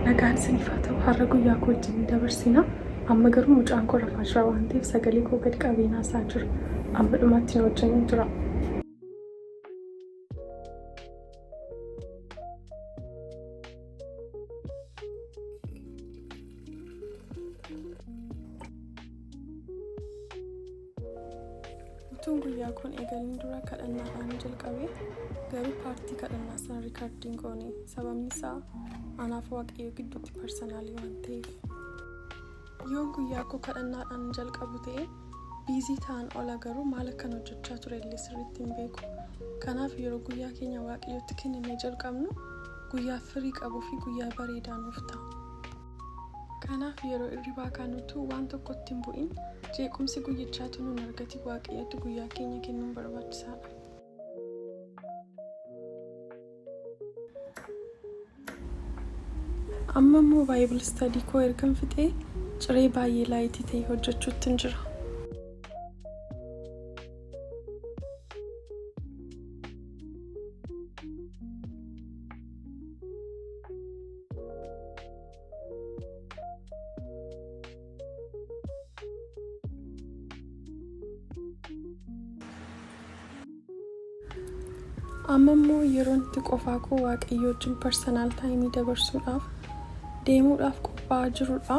nagaan isiniif haa ta'u. Har'a guyyaa koo wajjin dabarsina. Amma garuu mucaan koo rafaa jira waan ta'eef sagalee koo gadi qabee naasaa jira. Amma dhumaatti na wajjin jira. Utuun guyyaa kun eegalin dura kadhannaadhaan jalqabee garuu paartii kadhannaa sana riikaardiin goone sababni isaa anaaf waaqayyo gidduutti parsanaalii waan ta'eef. Yoon guyyaa koo kadhannaadhaan jalqabu ta'e biizii ta'an ola garuu maal akkan hojjechaa ture illee sirriitti hin beeku. Kanaaf yeroo guyyaa keenya waaqayyotti kennine jalqabnu guyyaa firii qabuu fi guyyaa bareedaa nuuf ta'a. Kanaaf yeroo irribaa kanutu waan tokkotti hin bu'in jeequmsi guyyichaatu nun argati waaqayyotti guyyaa keenya kennuun barbaachisaadha. Amma immoo baayibul istadii koo ergan fixee ciree baay'ee laayitii ta'e hojjechuutti hin jira. Amma immoo yeroon itti qofaa koo waaqayyo wajjin parsonaal taayimii dabarsuudhaaf deemuudhaaf qophaa'aa jirudha.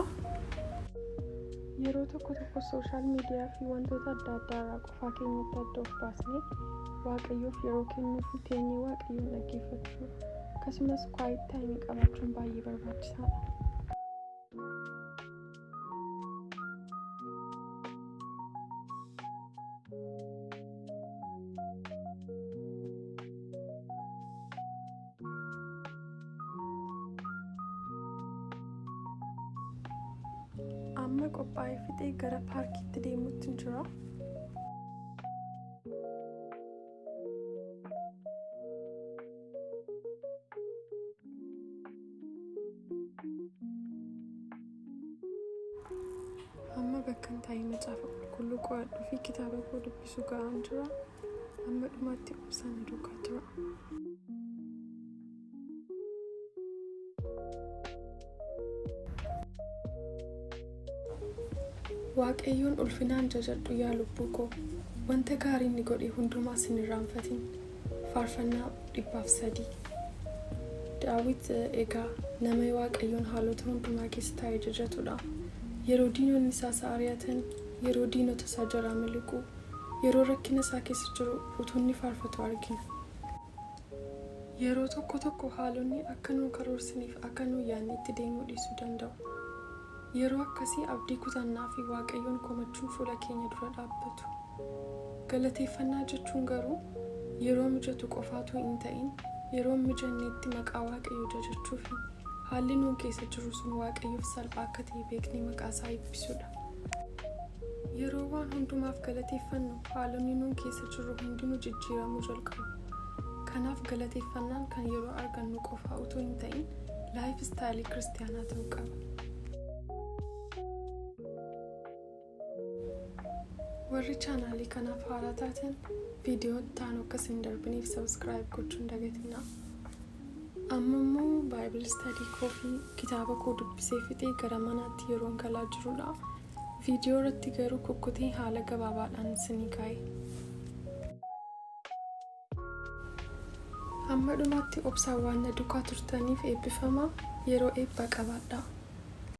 Yeroo tokko sooshaal miidiyaa fi wantoota adda addaa irraa qofaa keenyatti adda of baasnee waaqayyoof yeroo kennuu fi teenyee waaqayyoon dhaggeeffachuu akkasumas kwaayit taayimii qabaachuun baay'ee barbaachisaadha. Amma qophaa'ee fixee gara paarkiitti deemuutti jira. Amma bakka taa'ee macaafa qulqulluu qo'adhuu fi kitaaba koo dubbisuu ga'aan jira. Amma dhumaatti obsaan duukaa jira. Waaqayyoon ulfinaan jajadhu yaa lubbuu koo, wanta gaarii inni godhe hundumaa sin irraanfatin. Faarfannaa 103. Daawit egaa nama waaqayyoon haalota hundumaa keessa taa'ee jajatudha. Yeroo diinonni isaa ari'atan, yeroo diinota isaa jalaa miliqu, yeroo rakkina isaa keessa jiru utuu inni faarfatu argina. Yeroo tokko haalonni akka nu karoorsiniif akka nu yaadne itti deemuu dhiisuu danda'u. Yeroo akkasii abdii kutannaa fi waaqayyoon komachuun fuula keenya dura dhaabbatu. Galateeffannaa jechuun garuu yeroo mijatu qofaatu hin ta'in yeroo mijanneetti maqaa waaqayyoo jajachuu fi haalli nuun keessa jiru sun waaqayyoof salphaa akka ta'e beeknee maqaa isaa eebbisuudha. Yeroo waan hundumaaf galateeffannu haalonni nuun keessa jiru hundinuu jijjiiramuu jalqabu. Kanaaf galateeffannaan kan yeroo argannu qofaa utuu hin ta'in laayif istaayilii kiristaanaa ta'uu qaba. Warri chaanaalii kanaaf haaraa taatan viidiyoo ta'an akkas hin darbiniif sabskiraayib gochuun dagatinaa. Amma immoo baayibul istadii koo fi kitaaba koo dubbisee fixee gara manaatti yeroon galaa jirudha. Viidiyoo irratti garuu kukkutee haala gabaabaadhaan isinii kaa'e. Amma dhumaatti obsaan waan na duukaa turtaniif eebbifamaa. Yeroo eebbaa qabaadhaa.